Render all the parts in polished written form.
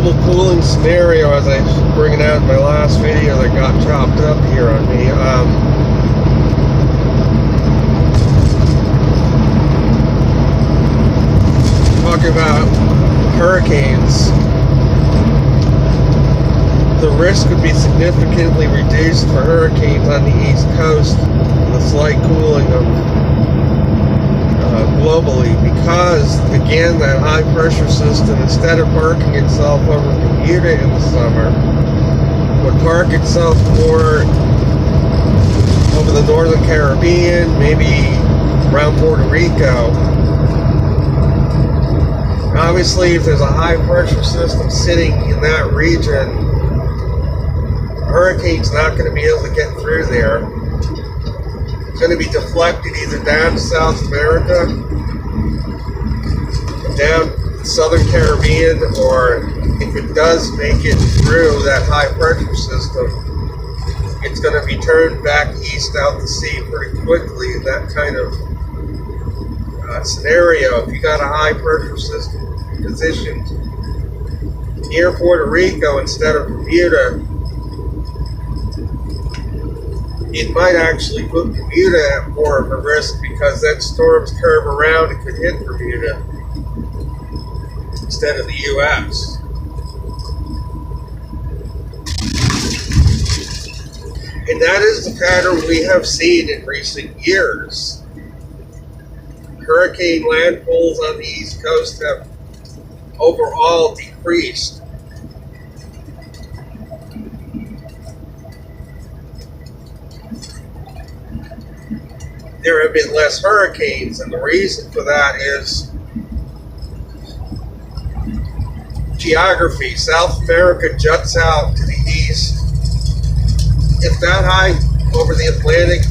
global cooling scenario, as I was bringing out in my last video that got chopped up here on me. Talking about hurricanes, the risk would be significantly reduced for hurricanes on the East Coast, the slight cooling of globally, because again, that high pressure system, instead of parking itself over Bermuda in the summer, would park itself more over the northern Caribbean, maybe around Puerto Rico. Obviously, if there's a high pressure system sitting in that region, a hurricane's not going to be able to get through there. It's going to be deflected either down to South America, down the southern Caribbean, or if it does make it through that high pressure system, it's going to be turned back east out to sea pretty quickly in that kind of scenario. If you got a high pressure system positioned near Puerto Rico instead of Bermuda, it might actually put Bermuda at more of a risk, because that storm's curve around and could hit Bermuda instead of the U.S. And that is the pattern we have seen in recent years. Hurricane landfalls on the East Coast have overall decreased. There have been less hurricanes, and the reason for that is geography. South America juts out to the east. If that high over the Atlantic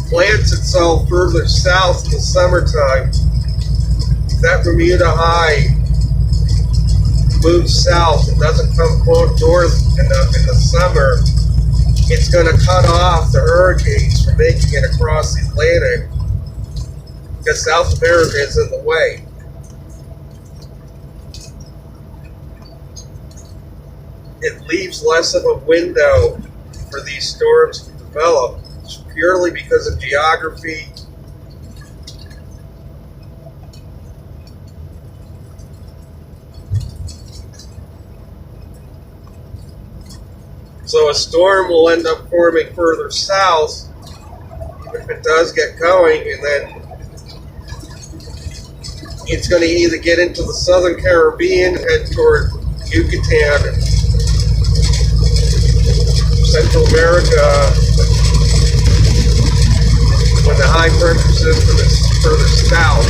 plants itself further south in the summertime, if that Bermuda high moves south and doesn't come north enough in the summer, it's going to cut off the hurricanes from making it across the Atlantic, because South America is in the way. It leaves less of a window for these storms to develop, purely because of geography. So a storm will end up forming further south, if it does get going, and then it's going to either get into the southern Caribbean, head toward Yucatan and Central America, when the high pressure system is further south.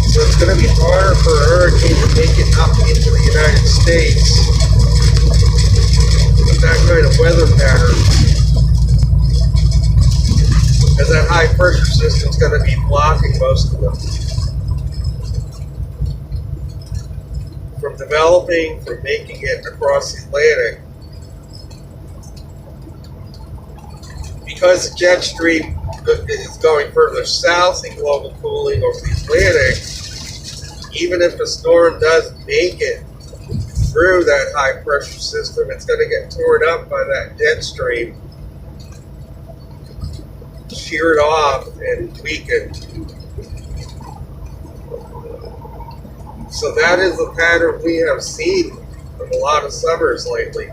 So it's going to be harder for a hurricane to make it up into the United States with that kind of weather pattern, as that high pressure system is going to be blocking most of them from developing, from making it across the Atlantic. Because the jet stream is going further south in global cooling over the Atlantic, even if a storm does make it through that high pressure system, it's going to get torn up by that jet stream, sheared off and weakened. So that is the pattern we have seen from a lot of summers lately.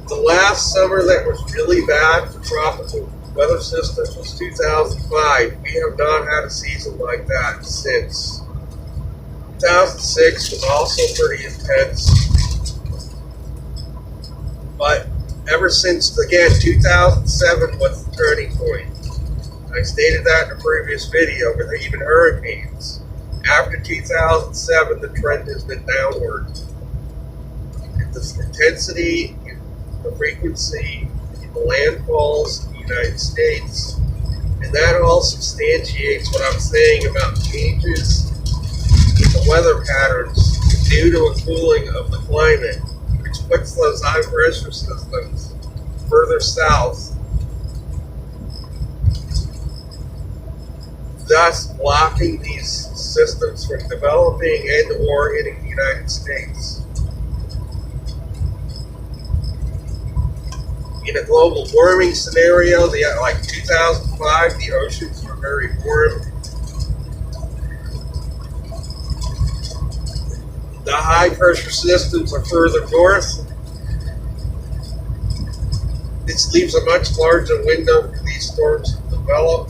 The last summer that was really bad for tropical weather systems was 2005. We have not had a season like that since. 2006 was also pretty intense. But ever since, again, 2007 was the turning point. I stated that in a previous video, with even hurricanes. After 2007, the trend has been downward. The intensity, the frequency, the landfalls in the United States, and that all substantiates what I'm saying about changes in the the weather patterns due to a cooling of the climate, which puts those high pressure systems further south, thus blocking these systems from developing and or hitting the United States. In a global warming scenario, like 2005, the oceans were very warm. The high pressure systems are further north. This leaves a much larger window for these storms to develop.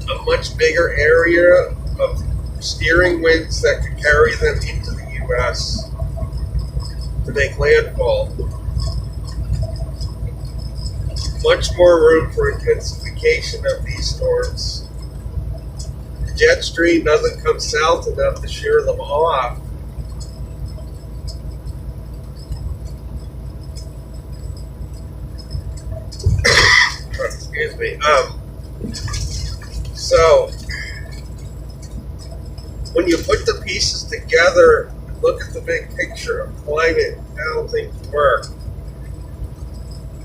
A much bigger area of steering winds that could carry them into the U.S. to make landfall. Much more room for intensification of these storms. The jet stream doesn't come south enough to shear them off. Excuse me. So, when you put the pieces together, look at the big picture of climate and how things work,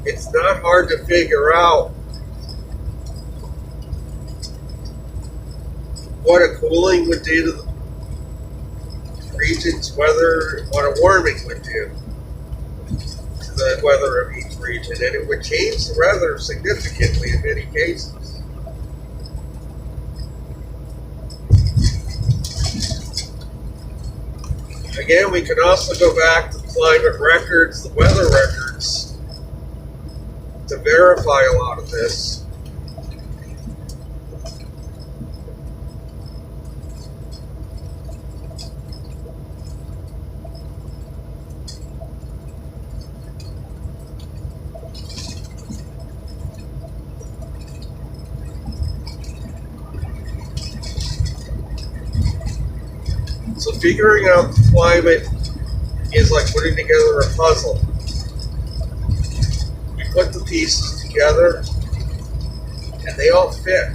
it's not hard to figure out what a cooling would do to the region's weather, what a warming would do to the weather of each region, and it would change the weather significantly in many cases. Again, we can also go back to the climate records, the weather records, to verify a lot of this. So figuring out the climate is like putting together a puzzle. You put the pieces together and they all fit.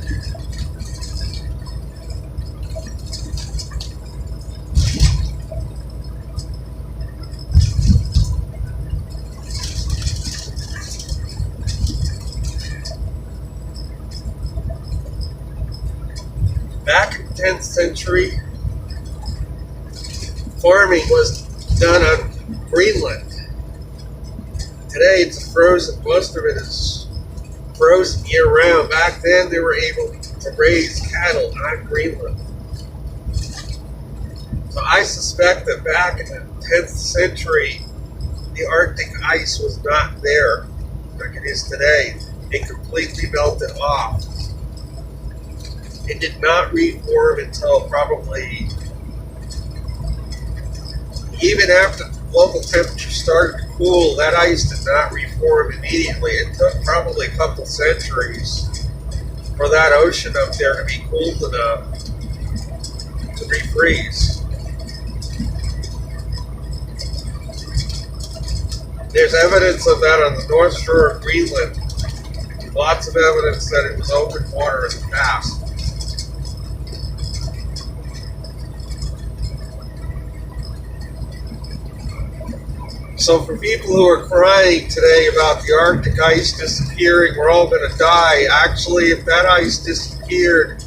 Back in the 10th century, farming was done on Greenland. Today it's frozen, most of it is frozen year round. Back then they were able to raise cattle on Greenland. So I suspect that back in the 10th century, the Arctic ice was not there like it is today. It completely melted off. It did not reform until probably, even after the global temperature started to cool, that ice did not reform immediately. It took probably a couple centuries for that ocean up there to be cooled enough to refreeze. There's evidence of that on the north shore of Greenland. Lots of evidence that it was open water in the past. So for people who are crying today about the Arctic ice disappearing, we're all going to die. Actually, if that ice disappeared,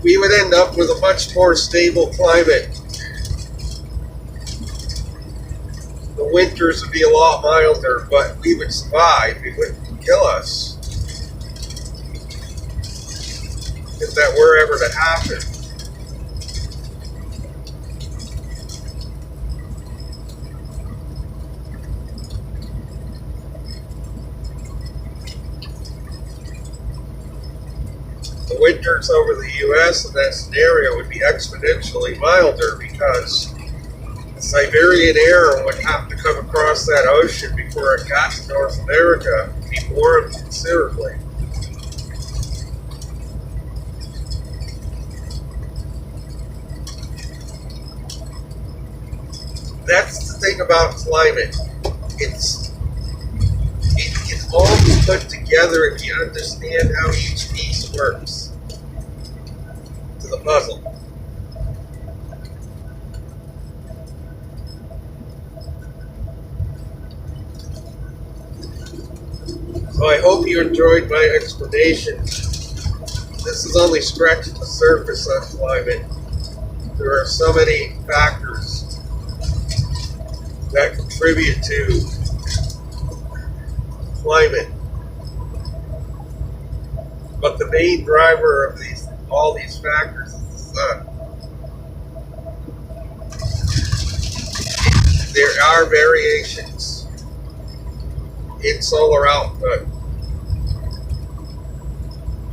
we would end up with a much more stable climate. The winters would be a lot milder, but we would survive. It wouldn't kill us if that were ever to happen. The winters over the U.S. in that scenario would be exponentially milder because the Siberian air would have to come across that ocean before it got to North America to be warmed considerably. That's the thing about climate. It can all be put together if you understand how each piece works. puzzle. So I hope you enjoyed my explanation. This is only scratching the surface on climate. There are so many factors that contribute to climate. But the main driver of all these factors is the sun. There are variations in solar output,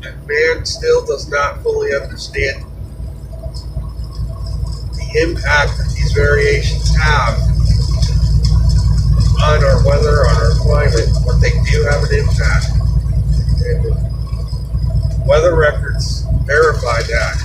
and man still does not fully understand the impact that these variations have on our weather, on our climate, but they do have an impact. And weather records verify that.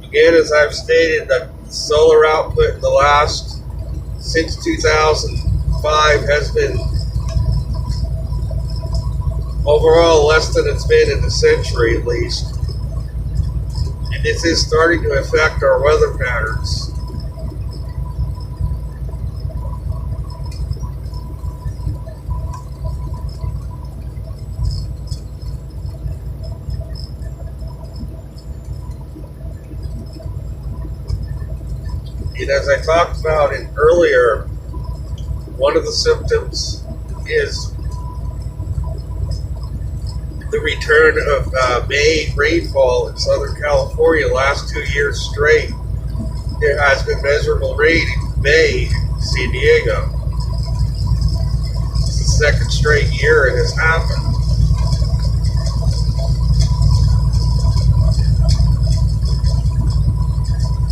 Again, as I've stated, the solar output in the since 2005 has been overall less than it's been in a century at least. And this is starting to affect our weather patterns. And as I talked about earlier, one of the symptoms is the return of May rainfall in Southern California. Last 2 years straight, there has been measurable rain in May in San Diego. It's the second straight year it has happened.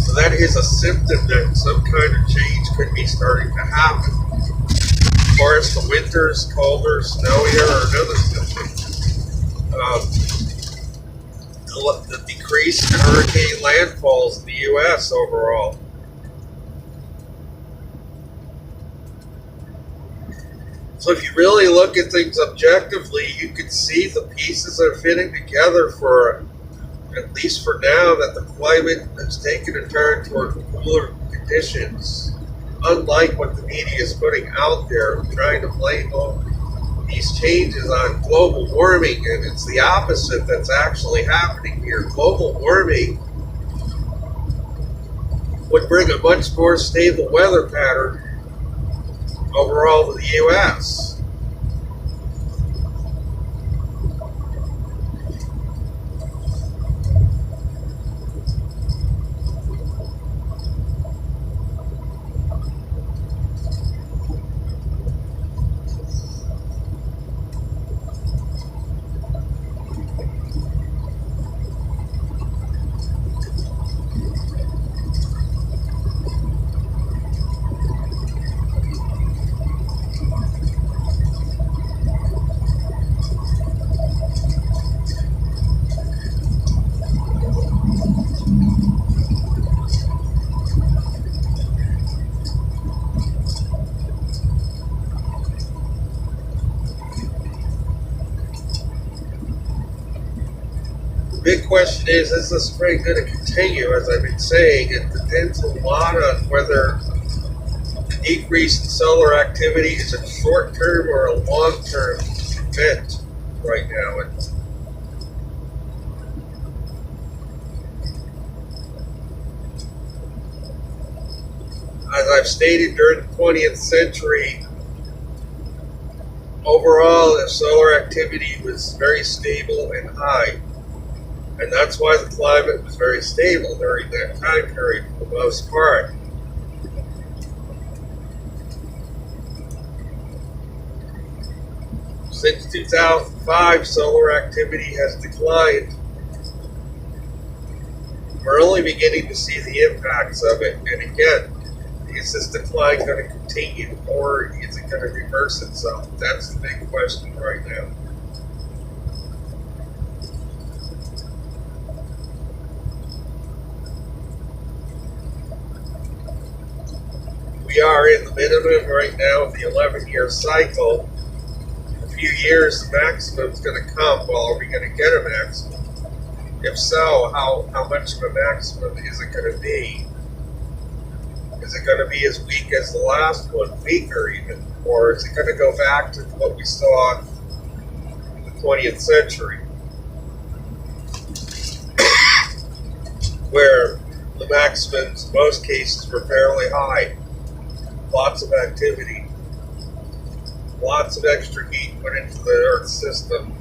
So that is a symptom that some kind of change could be starting to happen. As far as the winters, colder, snowier, or another symptom, the decrease in hurricane landfalls in the U.S. overall. So if you really look at things objectively, you can see the pieces are fitting together for, at least for now, that the climate has taken a turn toward cooler conditions, unlike what the media is putting out there, trying to blame all these changes on global warming, and it's the opposite that's actually happening here. Global warming would bring a much more stable weather pattern overall to the U.S. The big question is this spring going to continue? As I've been saying, it depends a lot on whether the decrease in solar activity is a short-term or a long-term event right now. As I've stated, during the 20th century, overall, the solar activity was very stable and high. And that's why the climate was very stable during that time period for the most part. Since 2005, solar activity has declined. We're only beginning to see the impacts of it. And again, is this decline going to continue, or is it going to reverse itself? That's the big question right now. We are in the minimum right now of the 11-year cycle. In a few years, the maximum is going to come. Well, are we going to get a maximum? If so, how much of a maximum is it going to be? Is it going to be as weak as the last one, weaker even? Or is it going to go back to what we saw in the 20th century? Where the maximums in most cases were fairly high. Lots of activity. Lots of extra heat put into the Earth system.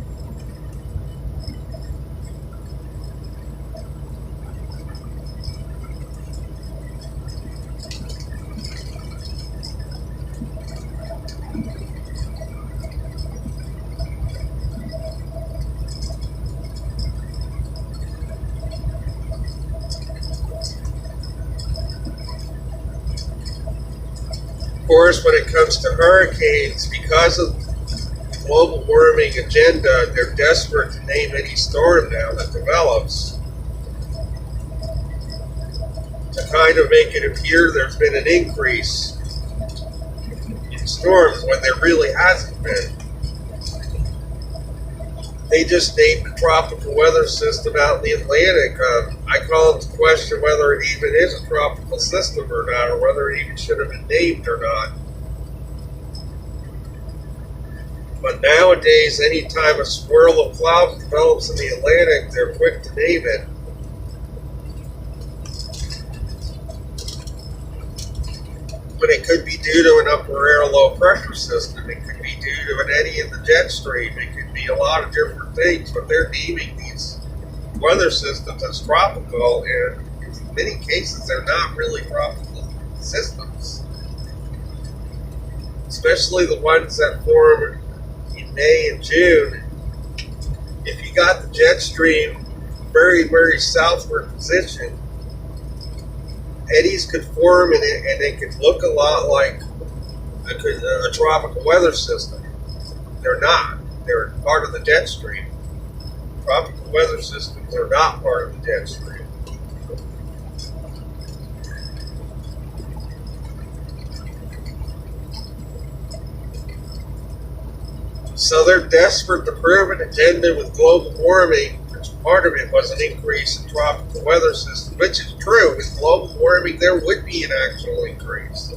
Of course, when it comes to hurricanes, because of the global warming agenda, they're desperate to name any storm now that develops to kind of make it appear there's been an increase in storms when there really hasn't been. They just named the tropical weather system out in the Atlantic. I call it to question whether it even is a tropical system or not, or whether it even should have been named or not. But nowadays, anytime a swirl of clouds develops in the Atlantic, they're quick to name it. But it could be due to an upper air low pressure system. It could be due to an eddy in the jet stream. It could be a lot of different things, but they're naming these weather systems as tropical, and in many cases they're not really tropical systems. Especially the ones that form in May and June. If you got the jet stream very, very southward position, eddies could form in it, and they could look a lot like a tropical weather system. They're not. They're part of the jet stream. Tropical weather systems are not part of the jet stream. So they're desperate to prove an agenda with global warming, which part of it was an increase in tropical weather systems, which is true. With global warming, there would be an actual increase.